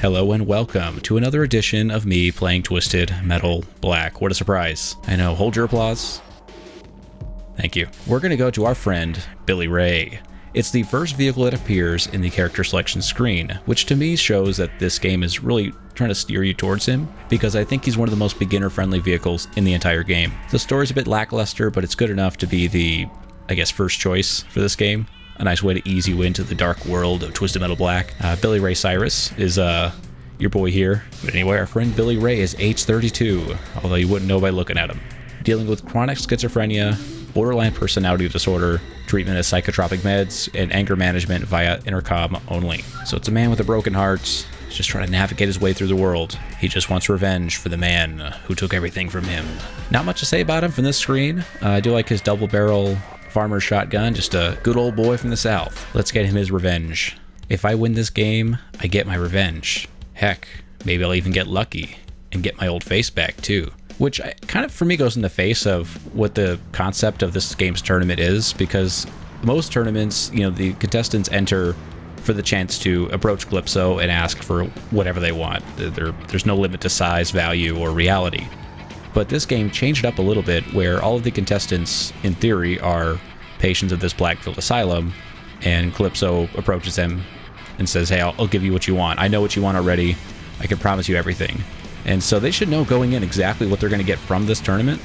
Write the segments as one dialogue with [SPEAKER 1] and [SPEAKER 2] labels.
[SPEAKER 1] Hello and welcome to another edition of me playing Twisted Metal Black. What a surprise. I know, hold your applause. Thank you. We're going to go to our friend, Billy Ray. It's the first vehicle that appears in the character selection screen, which to me shows that this game is really trying to steer you towards him, because I think he's one of the most beginner-friendly vehicles in the entire game. The story's a bit lackluster, but it's good enough to be the, I guess, first choice for this game. A nice way to ease you into the dark world of Twisted Metal Black. Billy Ray Cyrus is your boy here. But anyway, our friend Billy Ray is age 32, although you wouldn't know by looking at him. Dealing with chronic schizophrenia, borderline personality disorder, treatment as psychotropic meds, and anger management via intercom only. So it's a man with a broken heart. He's just trying to navigate his way through the world. He just wants revenge for the man who took everything from him. Not much to say about him from this screen. I do like his double barrel farmer's shotgun, just a good old boy from the south. Let's get him his revenge. If I win this game, I get my revenge. Heck, maybe I'll even get lucky and get my old face back too. Which kind of, for me, goes in the face of what the concept of this game's tournament is, because most tournaments, you know, the contestants enter for the chance to approach Calypso and ask for whatever they want. There's no limit to size, value, or reality. But this game changed it up a little bit, where all of the contestants, in theory, are patients of this Blackfield Asylum, and Calypso approaches them and says, hey, I'll give you what you want. I know what you want already. I can promise you everything. And so they should know going in exactly what they're going to get from this tournament,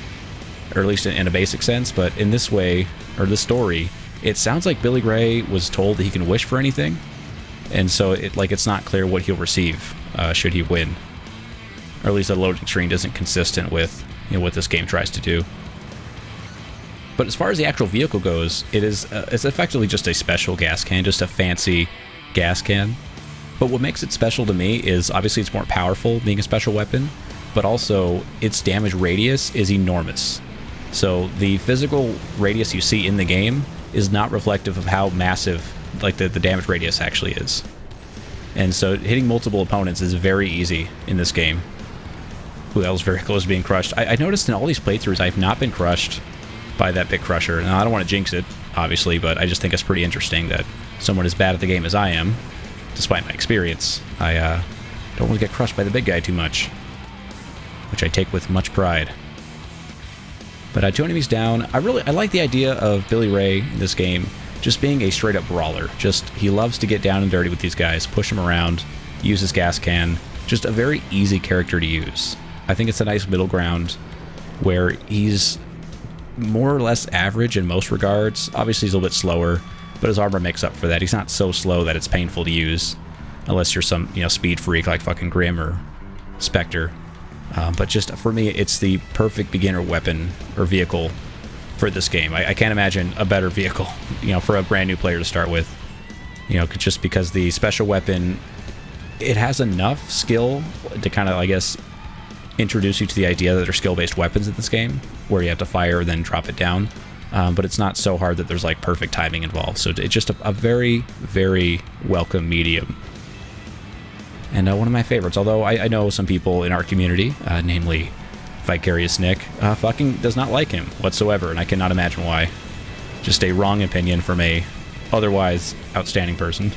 [SPEAKER 1] or at least in a basic sense. But in this way, or this story, it sounds like Billy Ray was told that he can wish for anything, and so it's not clear what he'll receive should he win. Or at least the loading screen isn't consistent with, you know, what this game tries to do. But as far as the actual vehicle goes, it's effectively just a special gas can, just a fancy gas can. But what makes it special to me is obviously it's more powerful being a special weapon, but also its damage radius is enormous. So the physical radius you see in the game is not reflective of how massive the damage radius actually is. And so hitting multiple opponents is very easy in this game. Ooh, that was very close to being crushed. I noticed in all these playthroughs I've not been crushed by that big crusher. Now, I don't want to jinx it, obviously, but I just think it's pretty interesting that someone as bad at the game as I am, despite my experience, I don't want to get crushed by the big guy too much, which I take with much pride. But 2 enemies down. I like the idea of Billy Ray in this game just being a straight-up brawler. Just, he loves to get down and dirty with these guys, push them around, use his gas can. Just a very easy character to use. I think it's a nice middle ground where he's more or less average in most regards. Obviously, he's a little bit slower, but his armor makes up for that. He's not so slow that it's painful to use, unless you're some, you know, speed freak like fucking Grim or Spectre. But just for me, it's the perfect beginner weapon or vehicle for this game. I can't imagine a better vehicle, you know, for a brand new player to start with. You know, just because the special weapon, it has enough skill to kind of, I guess, introduce you to the idea that there are skill-based weapons in this game, where you have to fire then drop it down. But it's not so hard that there's like perfect timing involved. So it's just a very, very welcome medium. And one of my favorites, although I know some people in our community, namely Vicarious Nick, fucking does not like him whatsoever, and I cannot imagine why. Just a wrong opinion from a otherwise outstanding person.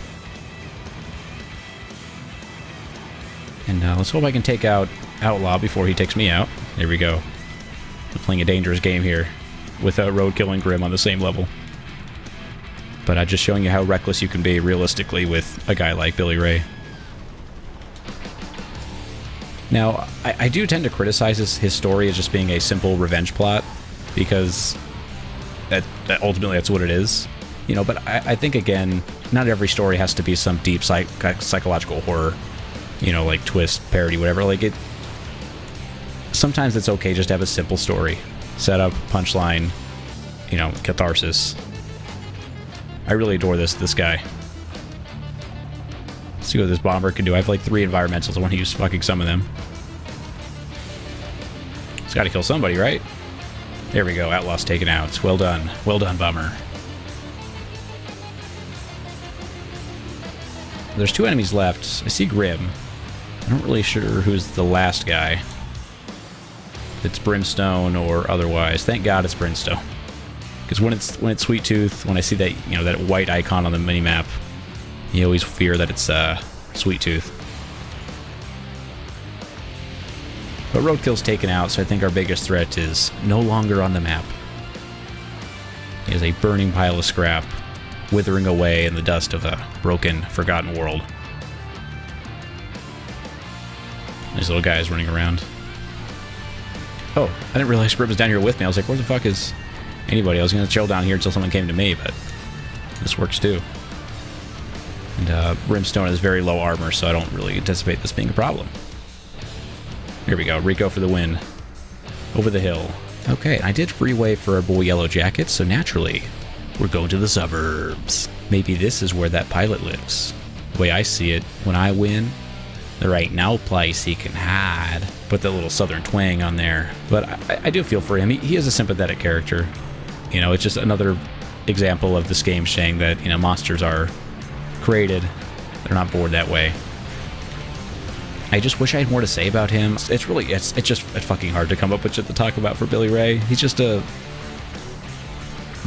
[SPEAKER 1] And let's hope I can take out Outlaw before he takes me out. There we go. I'm playing a dangerous game here with Roadkill and Grim on the same level. But just showing you how reckless you can be realistically with a guy like Billy Ray. Now, I do tend to criticize his story as just being a simple revenge plot, because that ultimately that's what it is. You know, but I think, again, not every story has to be some deep psychological horror, you know, like twist, parody, whatever. Like, sometimes it's okay just to have a simple story. Setup, punchline, you know, catharsis. I really adore this guy. Let's see what this bomber can do. I have like 3 environmentals. I want to use fucking some of them. It's got to kill somebody, right? There we go. Outlaw's taken out. Well done. Well done, bomber. There's 2 enemies left. I see Grim. I'm not really sure who's the last guy. If it's Brimstone or otherwise. Thank God it's Brimstone. Because when it's Sweet Tooth, when I see that, you know, that white icon on the minimap, you always fear that it's Sweet Tooth. But Roadkill's taken out, so I think our biggest threat is no longer on the map. He is a burning pile of scrap, withering away in the dust of a broken, forgotten world. These little guys running around. Oh, I didn't realize Scrib was down here with me. I was like, where the fuck is anybody? I was going to chill down here until someone came to me, but this works too. And Brimstone has very low armor, so I don't really anticipate this being a problem. Here we go. Rico for the win. Over the hill. Okay, I did freeway for our boy Yellow Jacket, so naturally, we're going to the suburbs. Maybe this is where that pilot lives. The way I see it, when I win, there ain't no place he can hide. Put that little southern twang on there. But I do feel for him. He is a sympathetic character. You know, it's just another example of this game saying that, you know, monsters are created. They're not bored that way. I just wish I had more to say about him. It's just fucking hard to come up with shit to talk about for Billy Ray. He's just a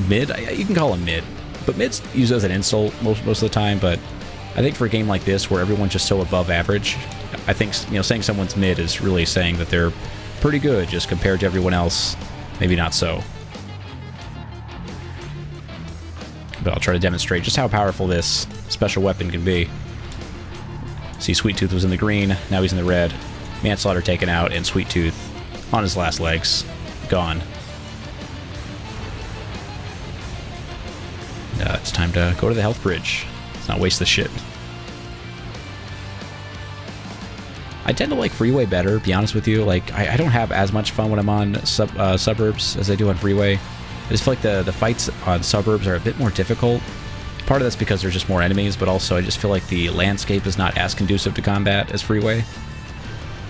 [SPEAKER 1] mid. You can call him mid, but mid's used as an insult most of the time. But I think for a game like this where everyone's just so above average, I think, you know, saying someone's mid is really saying that they're pretty good just compared to everyone else. Maybe not so. But I'll try to demonstrate just how powerful this special weapon can be. See, Sweet Tooth was in the green, now he's in the red. Manslaughter taken out, and Sweet Tooth on his last legs. Gone. It's time to go to the health bridge. Let's not waste the shit. I tend to like Freeway better, to be honest with you. Like, I don't have as much fun when I'm on Suburbs as I do on Freeway. I just feel like the fights on Suburbs are a bit more difficult. Part of that's because there's just more enemies, but also I just feel like the landscape is not as conducive to combat as Freeway.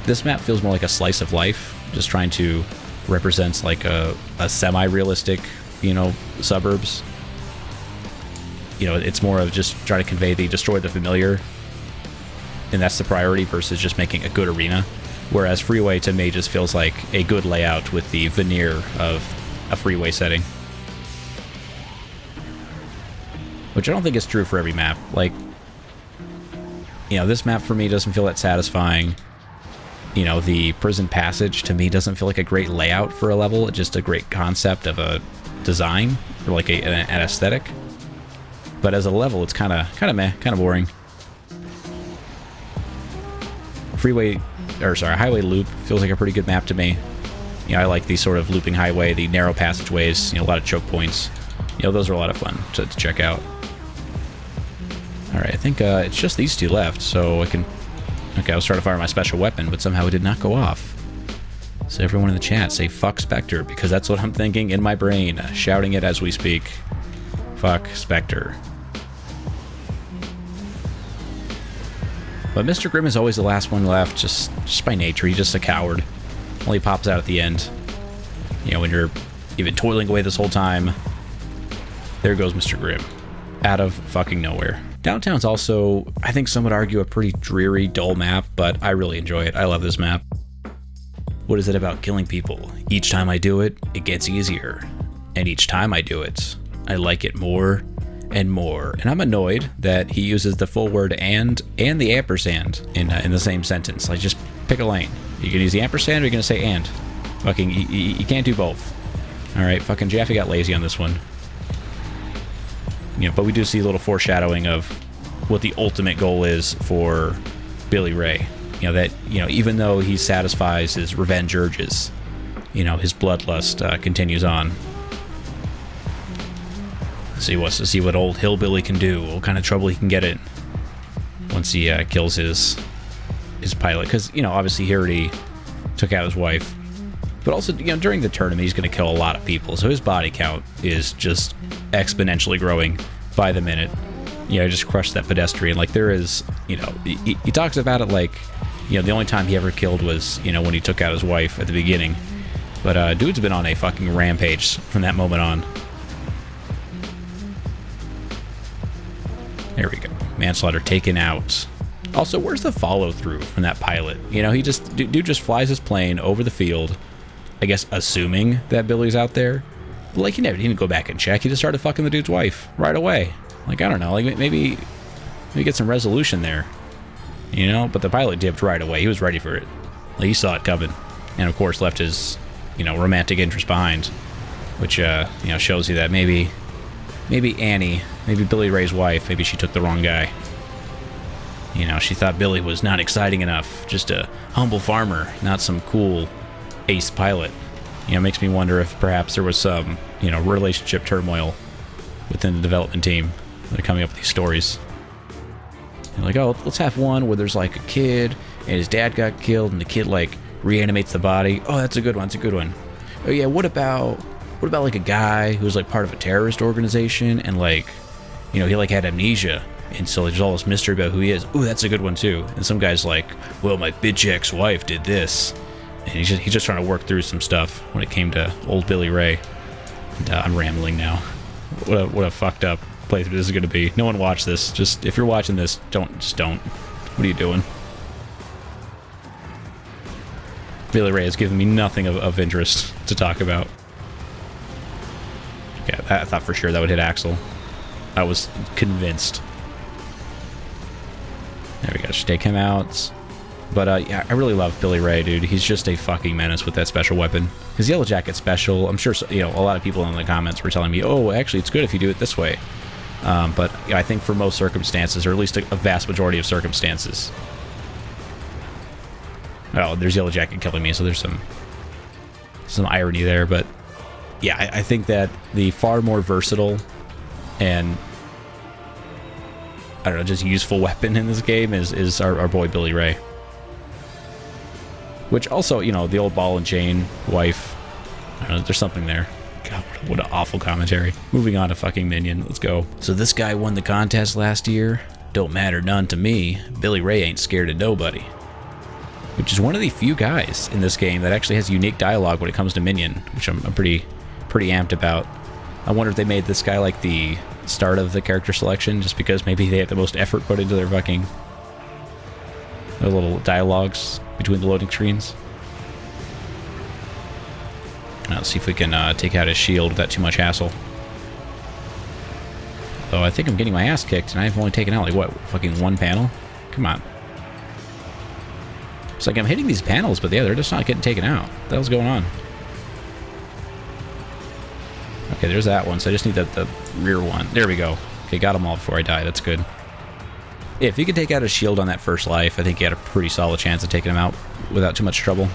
[SPEAKER 1] This map feels more like a slice of life, just trying to represent like a semi-realistic, you know, Suburbs. You know, it's more of just trying to convey the destroy the familiar, and that's the priority versus just making a good arena. Whereas Freeway to me just feels like a good layout with the veneer of a Freeway setting. Which I don't think is true for every map. Like, you know, this map for me doesn't feel that satisfying. You know, the prison passage to me doesn't feel like a great layout for a level, just a great concept of a design, or like an aesthetic. But as a level, it's kind of meh, kind of boring. Highway Loop feels like a pretty good map to me. You know, I like the sort of looping highway, the narrow passageways, you know, a lot of choke points. You know, those are a lot of fun to check out. Alright, I think it's just these two left, so I can... Okay, I was trying to fire my special weapon, but somehow it did not go off. So everyone in the chat, say fuck Spectre, because that's what I'm thinking in my brain, shouting it as we speak. Fuck Spectre. But Mr. Grimm is always the last one left, just by nature. He's just a coward. Only pops out at the end. You know, when you're even toiling away this whole time, there goes Mr. Grimm. Out of fucking nowhere. Downtown's also, I think some would argue, a pretty dreary, dull map, but I really enjoy it. I love this map. What is it about killing people? Each time I do it, it gets easier. And each time I do it, I like it more and more. And I'm annoyed that he uses the full word and the ampersand in the same sentence. Like, just pick a lane. You can use the ampersand or you're going to say and. Fucking, you can't do both. Alright, fucking Jaffe got lazy on this one. You know, but we do see a little foreshadowing of what the ultimate goal is for Billy Ray. You know, that, you know, even though he satisfies his revenge urges, you know, his bloodlust continues on. So he wants to see what old hillbilly can do, what kind of trouble he can get in once he kills his pilot. Because, you know, obviously he already took out his wife. But also, you know, during the tournament, he's going to kill a lot of people. So his body count is just exponentially growing by the minute. You know, just crushed that pedestrian. Like, there is, you know, he talks about it like, you know, the only time he ever killed was, you know, when he took out his wife at the beginning. But dude's been on a fucking rampage from that moment on. There we go. Manslaughter taken out. Also, where's the follow-through from that pilot? You know, dude just flies his plane over the field, I guess assuming that Billy's out there. But, like, he didn't go back and check. He just started fucking the dude's wife right away. Like, I don't know. Like, maybe get some resolution there. You know? But the pilot dipped right away. He was ready for it. Like, he saw it coming. And of course left his, romantic interest behind, which, shows you that maybe Annie, maybe Billy Ray's wife, maybe she took the wrong guy. She thought Billy was not exciting enough, just a humble farmer, not some cool ace pilot. It makes me wonder if perhaps there was some, relationship turmoil within the development team. They're coming up with these stories. They're like, oh, let's have one where there's like a kid and his dad got killed and the kid like reanimates the body. Oh, that's a good one. That's a good one. Oh yeah, what about like a guy who's like part of a terrorist organization and like, he like had amnesia and so there's all this mystery about who he is. Oh, that's a good one too. And some guy's like, well, my bitch ex-wife did this, and he's just trying to work through some stuff when it came to old Billy Ray. And, I'm rambling now. What a fucked up playthrough this is going to be. No one watch this. Just if you're watching this, don't. What are you doing? Billy Ray has given me nothing of interest to talk about. Yeah, I thought for sure that would hit Axel. I was convinced. There we go. Just take him out. But yeah, I really love Billy Ray, dude. He's just a fucking menace with that special weapon. His Yellow Jacket special, I'm sure, a lot of people in the comments were telling me, oh, actually, it's good if you do it this way. But I think for most circumstances, or at least a vast majority of circumstances. Oh, there's Yellow Jacket killing me, so there's some irony there. But yeah, I think that the far more versatile and, I don't know, just useful weapon in this game is our boy Billy Ray. Which also, the old ball and chain wife, I don't know, there's something there. God, what an awful commentary. Moving on to fucking Minion. Let's go. So this guy won the contest last year. Don't matter none to me. Billy Ray ain't scared of nobody. Which is one of the few guys in this game that actually has unique dialogue when it comes to Minion, which I'm pretty amped about. I wonder if they made this guy like the start of the character selection, just because maybe they had the most effort put into their little dialogues between the loading screens. Now, let's see if we can take out his shield without too much hassle. Though I think I'm getting my ass kicked, and I've only taken out, like, what, fucking one panel? Come on. It's like I'm hitting these panels, but yeah, they're just not getting taken out. What the hell's going on? Okay, there's that one, so I just need the rear one. There we go. Okay, got them all before I die. That's good. Yeah, if you could take out a shield on that first life, I think you had a pretty solid chance of taking him out without too much trouble.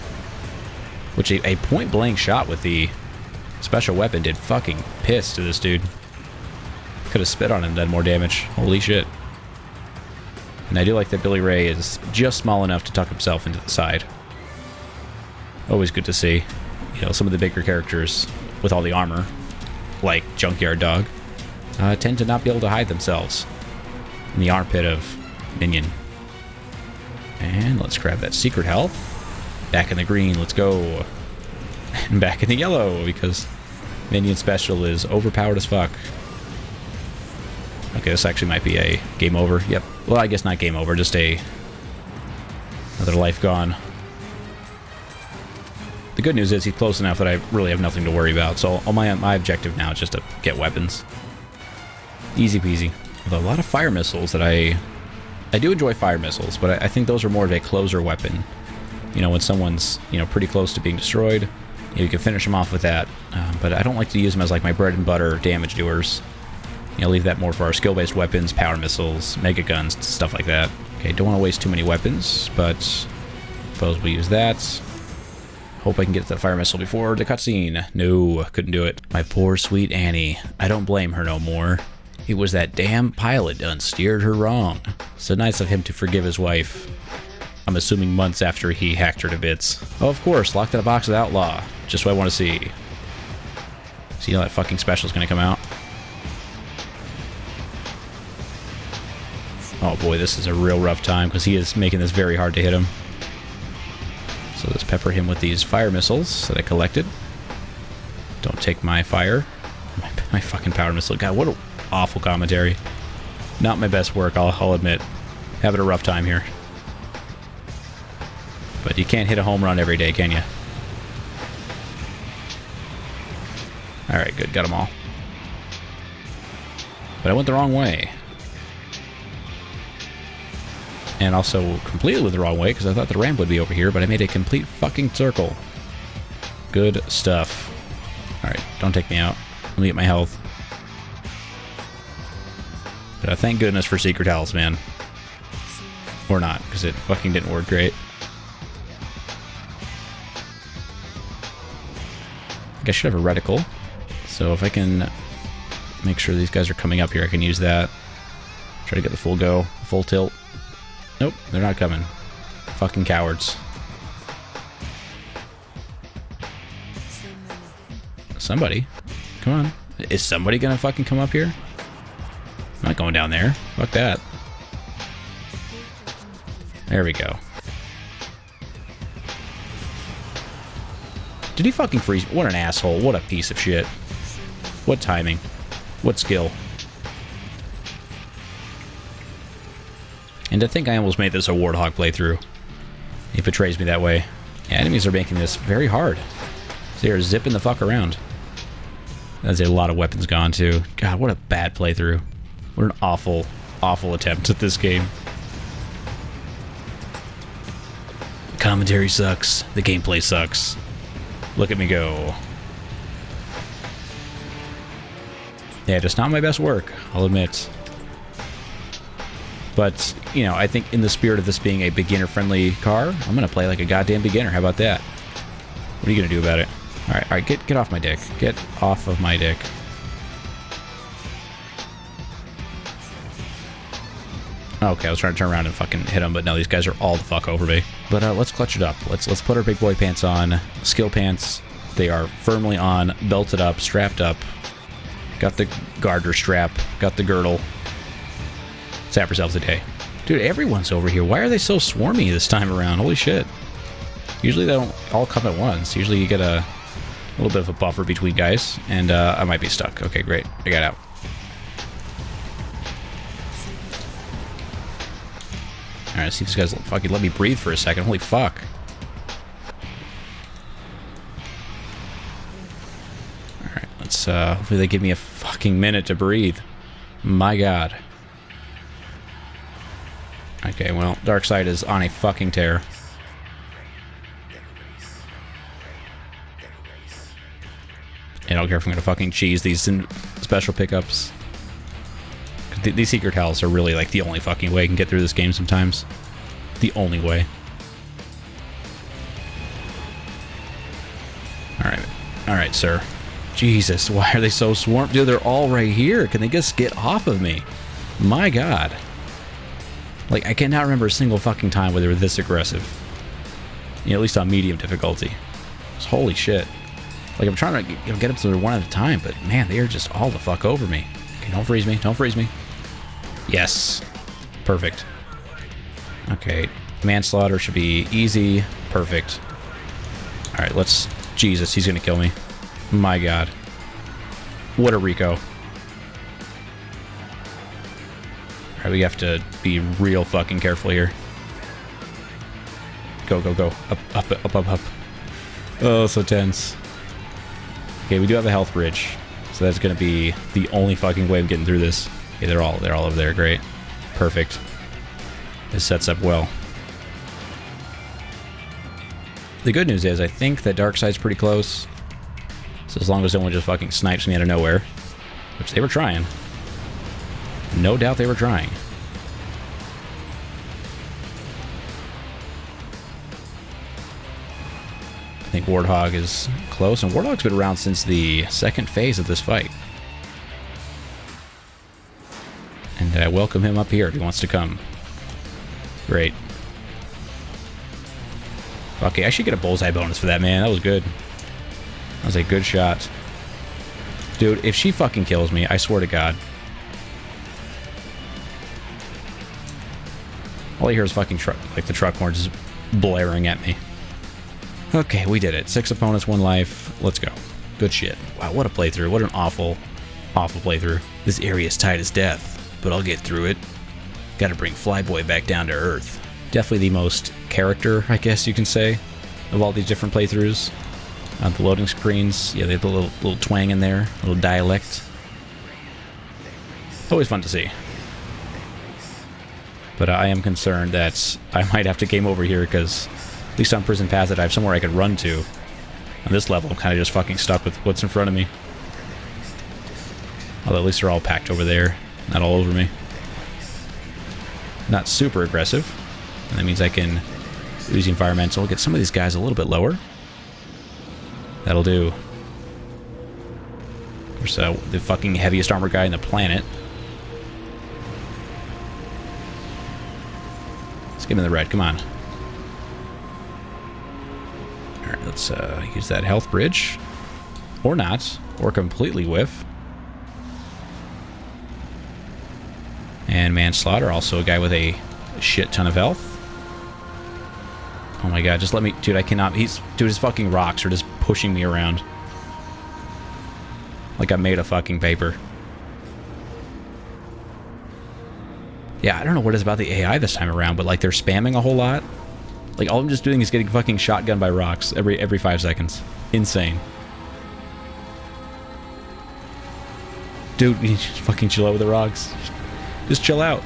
[SPEAKER 1] Which a point-blank shot with the special weapon did fucking piss to this dude. Could have spit on him and done more damage. Holy shit. And I do like that Billy Ray is just small enough to tuck himself into the side. Always good to see. Some of the bigger characters with all the armor, like Junkyard Dog, tend to not be able to hide themselves in the armpit of Minion. And let's grab that secret health. Back in the green, let's go. And back in the yellow, because Minion special is overpowered as fuck. Okay, this actually might be a game over. Yep. Well, I guess not game over, just another life gone. The good news is he's close enough that I really have nothing to worry about. So all my objective now is just to get weapons. Easy peasy. With a lot of fire missiles that I do enjoy fire missiles, but I think those are more of a closer weapon. When someone's, pretty close to being destroyed, you can finish them off with that. But I don't like to use them as like my bread and butter damage doers. Leave that more for our skill-based weapons, power missiles, mega guns, stuff like that. Okay, don't want to waste too many weapons, but suppose we use that. Hope I can get to that fire missile before the cutscene. No, couldn't do it. My poor sweet Annie. I don't blame her no more. It was that damn pilot done steered her wrong. So nice of him to forgive his wife. I'm assuming months after he hacked her to bits. Oh, of course, locked in a box with Outlaw. Just what I want to see. So that fucking special's gonna come out. Oh boy, this is a real rough time, because he is making this very hard to hit him. So let's pepper him with these fire missiles that I collected. Don't take my fire. My fucking power missile. God, what an awful commentary. Not my best work, I'll admit. Having a rough time here. But you can't hit a home run every day, can you? Alright, good. Got them all. But I went the wrong way. And also completely the wrong way, because I thought the ramp would be over here, but I made a complete fucking circle. Good stuff. Alright, don't take me out. Let me get my health. But thank goodness for secret health, man. Or not, because it fucking didn't work great. I think I should have a reticle. So if I can make sure these guys are coming up here, I can use that. Try to get the full go, full tilt. Nope, they're not coming. Fucking cowards. Somebody. Come on. Is somebody gonna fucking come up here? I'm not going down there. Fuck that. There we go. Did he fucking freeze? What an asshole. What a piece of shit. What timing. What skill. And to think I almost made this a Warhawk playthrough. He betrays me that way. Yeah, enemies are making this very hard. They are zipping the fuck around. That's a lot of weapons gone too. God, what a bad playthrough. What an awful, awful attempt at this game. The commentary sucks. The gameplay sucks. Look at me go. Yeah, just not my best work, I'll admit. But, you know, I think in the spirit of this being a beginner-friendly car, I'm gonna play like a goddamn beginner. How about that? What are you gonna do about it? Alright, get off my dick. Get off of my dick. Okay, I was trying to turn around and fucking hit them, but no, these guys are all the fuck over me. But let's clutch it up. Let's put our big boy pants on. Skill pants. They are firmly on, belted up, strapped up. Got the garter strap. Got the girdle. Let's have ourselves a day. Dude, everyone's over here. Why are they so swarmy this time around? Holy shit. Usually they don't all come at once. Usually you get a little bit of a buffer between guys, and I might be stuck. Okay, great. I got out. Alright, see if these guys fucking let me breathe for a second. Holy fuck. Alright, let's, hopefully they give me a fucking minute to breathe. My god. Okay, well, Darkseid is on a fucking tear. I don't care if I'm gonna fucking cheese these special pickups. These secret hells are really like the only fucking way I can get through this game sometimes. The only way. Alright, sir. Jesus, why are they so swarmed? Dude, they're all right here. Can they just get off of me? My god. Like, I cannot remember a single fucking time where they were this aggressive. You know, at least on medium difficulty. Holy shit. Like, I'm trying to get them to one at a time, but man, they are just all the fuck over me. Okay, don't freeze me. Don't freeze me. Yes. Perfect. Okay. Manslaughter should be easy. Perfect. Alright, let's... Jesus, he's gonna kill me. My god. What a Rico. Alright, we have to be real fucking careful here. Go, go, go. Up. Oh, so tense. Okay, we do have a health bridge. So that's gonna be the only fucking way of getting through this. Okay, they're all over there. Great. Perfect. This sets up well. The good news is I think that Darkseid's pretty close. So as long as no one just fucking snipes me out of nowhere. Which they were trying. No doubt they were trying. I think Warhawk is close, and Warhawk's been around since the second phase of this fight. And I welcome him up here if he wants to come. Great. Okay, I should get a bullseye bonus for that, man. That was good. That was a good shot. Dude, if she fucking kills me, I swear to God. All I hear is fucking truck, like the truck horns just blaring at me. Okay, we did it. 6 opponents, 1 life. Let's go. Good shit. Wow, what a playthrough. What an awful, awful playthrough. This area is tight as death, but I'll get through it. Gotta bring Flyboy back down to earth. Definitely the most character, I guess you can say, of all these different playthroughs. The loading screens, yeah, they have a little twang in there, a little dialect. Always fun to see. But I am concerned that I might have to game over here because, at least on Prison Passage, I have somewhere I could run to. On this level, I'm kind of just fucking stuck with what's in front of me. Although at least they're all packed over there, not all over me. Not super aggressive. And that means I can use the environmental, get some of these guys a little bit lower. That'll do. Of course, the fucking heaviest armor guy in the planet. Let's get him in the red, come on. Alright, let's use that health bridge. Or not. Or completely whiff. And manslaughter, also a guy with a shit ton of health. Oh my god, just let me... Dude, I cannot... Dude, his fucking rocks are just pushing me around. Like I'm made of fucking paper. Yeah, I don't know what it is about the AI this time around, but like they're spamming a whole lot. Like all I'm just doing is getting fucking shotgunned by rocks every 5 seconds. Insane. Dude, you just fucking chill out with the rocks. Just chill out.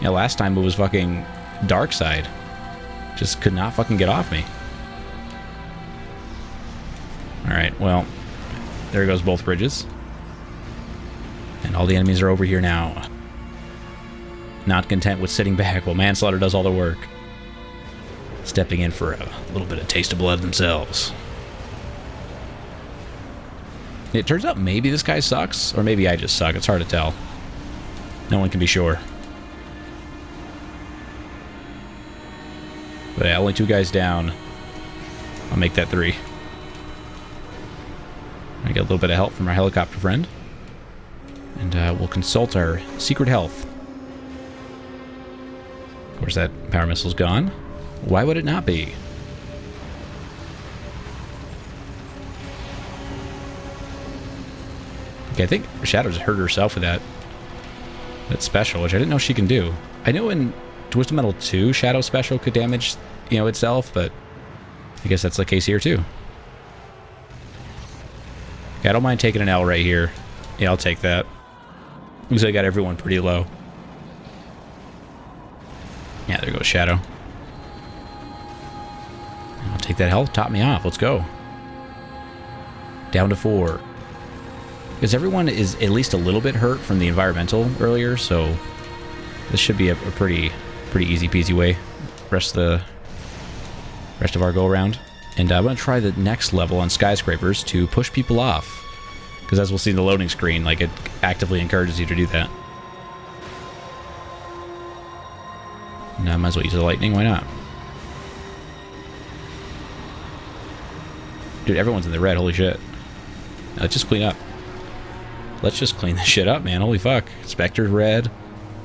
[SPEAKER 1] Yeah, last time it was fucking dark side. Just could not fucking get off me. Alright, well, there goes both bridges. And all the enemies are over here now. Not content with sitting back while manslaughter does all the work. Stepping in for a little bit of taste of blood themselves. It turns out maybe this guy sucks, or maybe I just suck. It's hard to tell. No one can be sure. But yeah, only 2 guys down. I'll make that 3. I get a little bit of help from our helicopter friend. And we'll consult our secret health. Of course, that power missile's gone. Why would it not be? Okay, I think Shadow's hurt herself with that special, which I didn't know she can do. I know in Twisted Metal 2, Shadow special could damage, you know, itself, but I guess that's the case here too. Okay, I don't mind taking an L right here. Yeah, I'll take that. Looks like I got everyone pretty low. Yeah, there goes Shadow. I'll take that health, top me off. Let's go. Down to 4. Because everyone is at least a little bit hurt from the environmental earlier, so this should be a pretty easy peasy way. Rest of our go around. And I'm going to try the next level on Skyscrapers to push people off. Because as we'll see in the loading screen, like it actively encourages you to do that. And I might as well use the lightning, why not? Dude, everyone's in the red, holy shit. Now, let's just clean up. Let's just clean this shit up, man. Holy fuck. Spectre's red.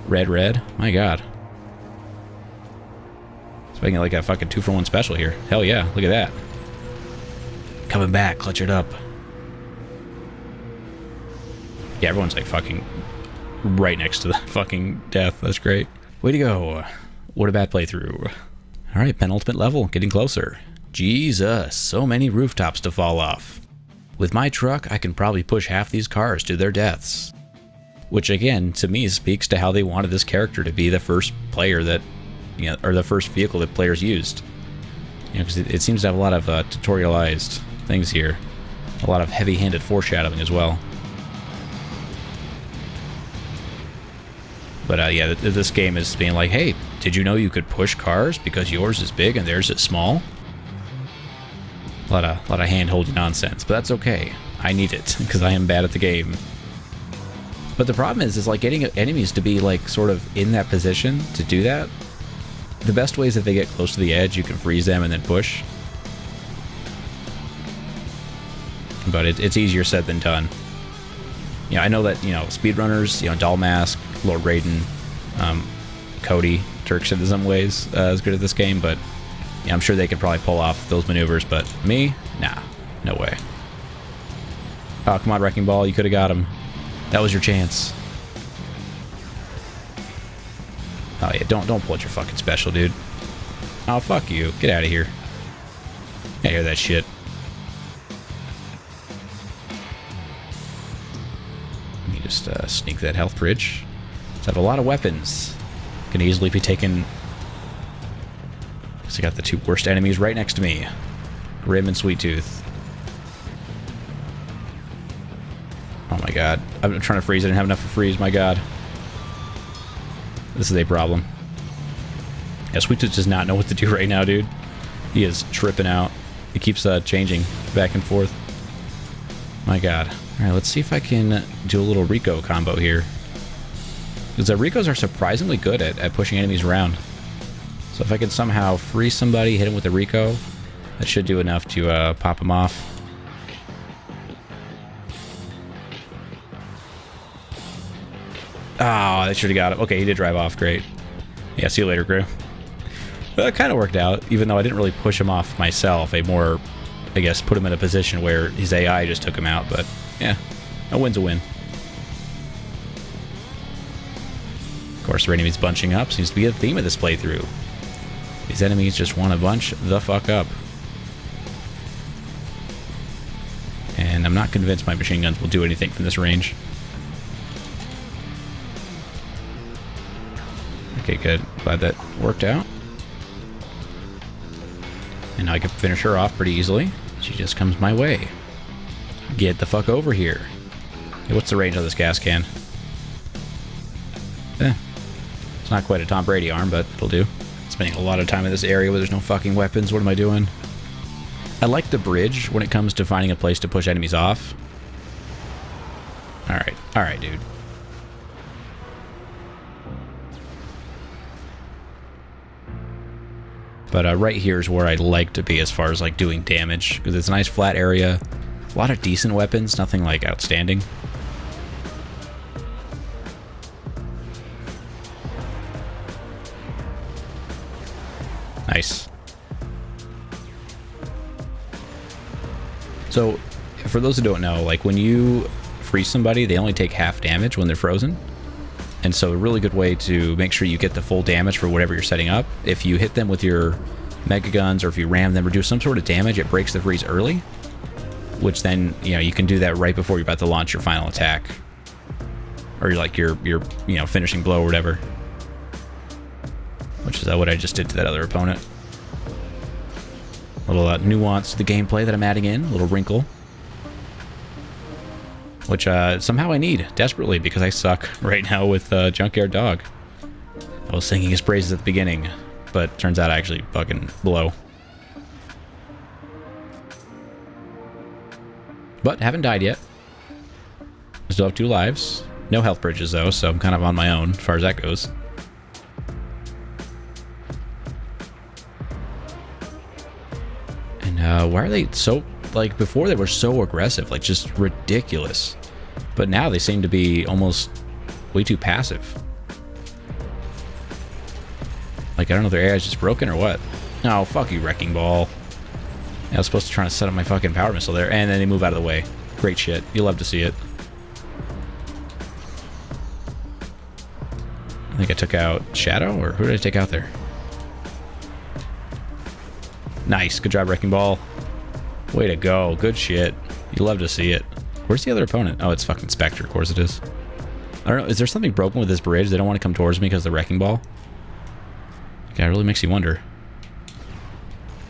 [SPEAKER 1] Red. My god. It's making like a fucking 2-for-1 special here. Hell yeah, look at that. Coming back, clutch it up. Yeah, everyone's like fucking right next to the fucking death. That's great. Way to go. What a bad playthrough. Alright, penultimate level, getting closer. Jesus, so many rooftops to fall off. With my truck, I can probably push half these cars to their deaths. Which again, to me, speaks to how they wanted this character to be the first player that, you know, or the first vehicle that players used. You know, because it seems to have a lot of tutorialized things here. A lot of heavy-handed foreshadowing as well. But yeah, this game is being like, hey, did you know you could push cars because yours is big and theirs is small? A lot of hand-holding nonsense, but that's okay. I need it, because I am bad at the game. But the problem is like getting enemies to be like sort of in that position to do that. The best way is if they get close to the edge, you can freeze them and then push. But it's easier said than done. You know, I know that, you know, speedrunners, you know, Dalmask, Lord Raiden, Cody, Turks in some ways is good at this game, but yeah, I'm sure they could probably pull off those maneuvers, but me? Nah, no way. Oh, come on, Wrecking Ball, you could have got him. That was your chance. Oh yeah, don't pull out your fucking special, dude. Oh, fuck you. Get out of here. I hear that shit. Let me just sneak that health bridge. I have a lot of weapons. Can easily be taken So I got the two worst enemies right next to me. Grim and Sweet Tooth. Oh my god. I'm trying to freeze. I didn't have enough to freeze. My god. This is a problem. Yeah, Sweet Tooth does not know what to do right now, dude. He is tripping out. He keeps changing back and forth. My god. Alright, let's see if I can do a little Rico combo here. Because the Ricos are surprisingly good at pushing enemies around. So if I can somehow freeze somebody, hit him with a Rico, that should do enough to pop him off. Oh, I should have got it. Okay, he did drive off. Great. Yeah, see you later, crew. Well, it kind of worked out, even though I didn't really push him off myself. I more, I guess, put him in a position where his AI just took him out. But, yeah, a win's a win. Of course, our enemies bunching up seems to be a theme of this playthrough. These enemies just want to bunch the fuck up. And I'm not convinced my machine guns will do anything from this range. Okay, good. Glad that worked out. And now I can finish her off pretty easily. She just comes my way. Get the fuck over here. Hey, what's the range of this gas can? It's not quite a Tom Brady arm, but it'll do. Spending a lot of time in this area where there's no fucking weapons. What am I doing? I like the bridge when it comes to finding a place to push enemies off. Alright, dude. But right here is where I'd like to be as far as like doing damage, because it's a nice flat area. A lot of decent weapons, nothing like outstanding. Nice. So, for those who don't know, like when you freeze somebody, they only take half damage when they're frozen. And so a really good way to make sure you get the full damage for whatever you're setting up, if you hit them with your mega guns or if you ram them or do some sort of damage, it breaks the freeze early. Which then, you know, you can do that right before you're about to launch your final attack. Or like your you know, finishing blow or whatever. Which is what I just did to that other opponent. A little nuance to the gameplay that I'm adding in, a little wrinkle. Which somehow I need, desperately, because I suck right now with Junkyard Dog. I was singing his praises at the beginning, but turns out I actually fucking blow. But haven't died yet. Still have 2 lives. No health bridges though, so I'm kind of on my own as far as that goes. And why are they so, like before they were so aggressive, like just ridiculous. But now they seem to be almost way too passive. Like, I don't know if their AI is just broken or what. Oh, fuck you, Wrecking Ball. I was supposed to try to set up my fucking power missile there, and then they move out of the way. Great shit. You'll love to see it. I think I took out Shadow, or who did I take out there? Nice. Good job, Wrecking Ball. Way to go. Good shit. You love to see it. Where's the other opponent? Oh, it's fucking Spectre. Of course it is. I don't know. Is there something broken with this bridge? They don't want to come towards me because of the Wrecking Ball? Yeah, it really makes you wonder.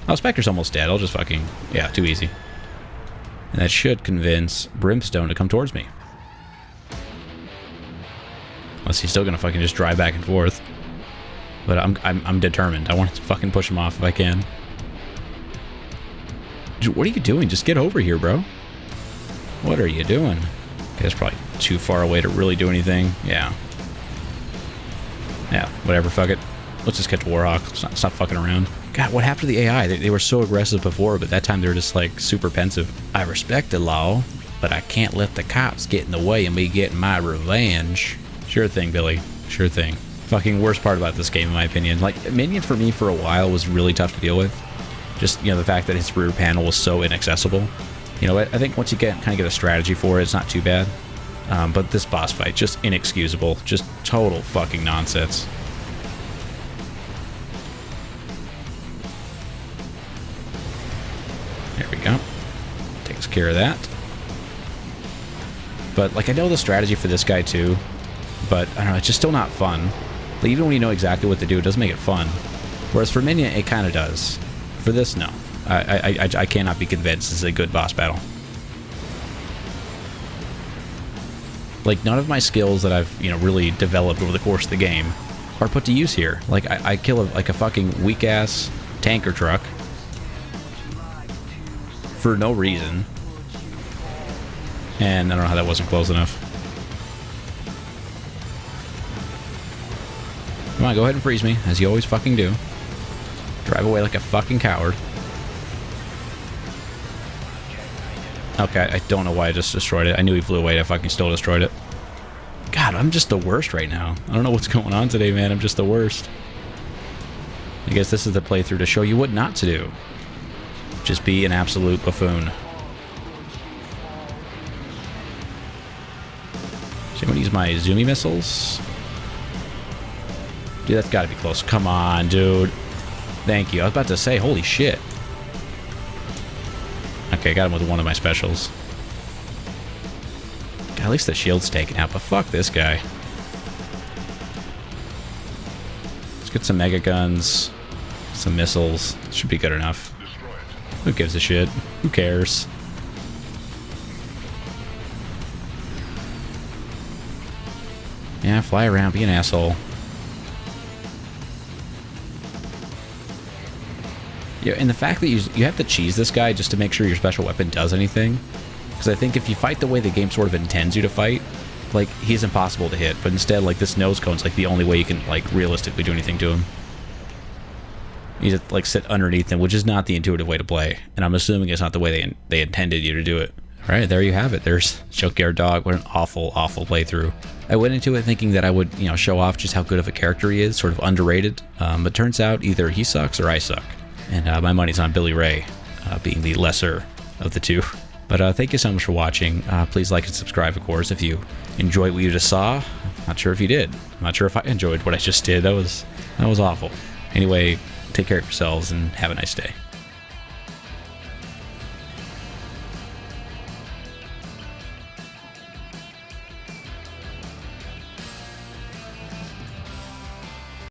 [SPEAKER 1] Oh, Spectre's almost dead. I'll just fucking... Yeah, too easy. And that should convince Brimstone to come towards me. Unless he's still gonna fucking just drive back and forth. But I'm determined. I want to fucking push him off if I can. Dude, what are you doing? Just get over here, bro. What are you doing? Okay, that's probably too far away to really do anything. Yeah. Yeah, whatever, fuck it. Let's just catch Warhawk. Let's not fucking around. God, what happened to the AI? They were so aggressive before, but that time they were just like super pensive. I respect the law, but I can't let the cops get in the way of me getting my revenge. Sure thing, Billy. Sure thing. Fucking worst part about this game, in my opinion. Like, Minion for me for a while was really tough to deal with. Just, you know, the fact that his rear panel was so inaccessible. You know, I think once you kind of get a strategy for it, it's not too bad. But this boss fight, just inexcusable. Just total fucking nonsense. There we go. Takes care of that. But, like, I know the strategy for this guy, too. But, I don't know, it's just still not fun. Like, even when you know exactly what to do, it doesn't make it fun. Whereas for Minion, it kind of does. For this, no. I cannot be convinced this is a good boss battle. Like, none of my skills that I've, you know, really developed over the course of the game are put to use here. Like, I kill like a fucking weak-ass tanker truck for no reason. And I don't know how that wasn't close enough. Come on, go ahead and freeze me, as you always fucking do. Drive away like a fucking coward. Okay, I don't know why I just destroyed it. I knew he flew away and I fucking still destroyed it. God, I'm just the worst right now. I don't know what's going on today, man. I'm just the worst. I guess this is the playthrough to show you what not to do. Just be an absolute buffoon. So I'm gonna use my zoomy missiles. Dude, that's gotta be close. Come on, dude. Thank you. I was about to say, holy shit. Okay, I got him with one of my specials. God, at least the shield's taken out, but fuck this guy. Let's get some mega guns, some missiles. Should be good enough. Who gives a shit? Who cares? Yeah, fly around, be an asshole. Yeah, and the fact that you have to cheese this guy just to make sure your special weapon does anything. Because I think if you fight the way the game sort of intends you to fight, like, he's impossible to hit. But instead, like, this nose cone's like the only way you can, like, realistically do anything to him. You just, like, sit underneath him, which is not the intuitive way to play. And I'm assuming it's not the way they intended you to do it. Alright, there you have it. There's Junkyard Dog. What an awful, awful playthrough. I went into it thinking that I would, you know, show off just how good of a character he is, sort of underrated. But turns out either he sucks or I suck. And my money's on Billy Ray, being the lesser of the two. But thank you so much for watching. Please like and subscribe, of course, if you enjoyed what you just saw. Not sure if you did. I'm not sure if I enjoyed what I just did. That was awful. Anyway, take care of yourselves and have a nice day.